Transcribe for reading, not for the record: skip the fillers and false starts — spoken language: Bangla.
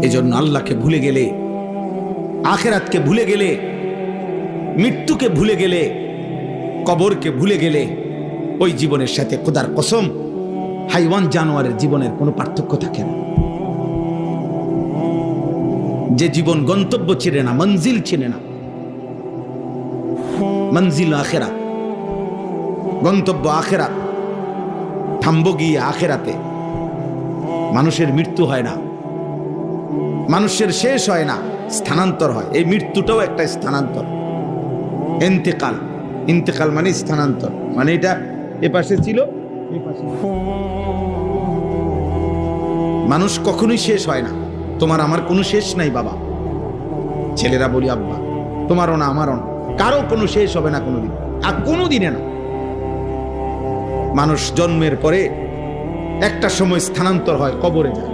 এজন্য আল্লাহকে ভুলে গেলে, আখিরাতকে ভুলে গেলে, মৃত্যুকে ভুলে গেলে, কবরকে ভুলে গেলে ওই জীবনের সাথে খোদার কসম হাইওয়ান জানোয়ারের জীবনের কোনো পার্থক্য থাকে না। যে জীবন গন্তব্য ছিল না, মঞ্জিল ছিল না, মঞ্জিল আখিরাত, গন্তব্য আখিরাত, থামবো গিয়ে আখিরাতে। মানুষের মৃত্যু হয় না, মানুষের শেষ হয় না, স্থানান্তর হয়। এই মৃত্যুটাও একটা স্থানান্তর, ইন্তেকাল। ইন্তেকাল মানে স্থানান্তর, মানে এটা এ পাশে ছিল, এ পাশে। মানুষ কখনোই শেষ হয় না। তোমার আমার কোনো শেষ নাই বাবা। ছেলেরা বলি আব্বা, তোমারও না আমারও না, কারো কোনো শেষ হবে না কোনোদিন, আর কোনো দিনে না। মানুষ জন্মের পরে একটা সময় স্থানান্তর হয়, কবরে যায়।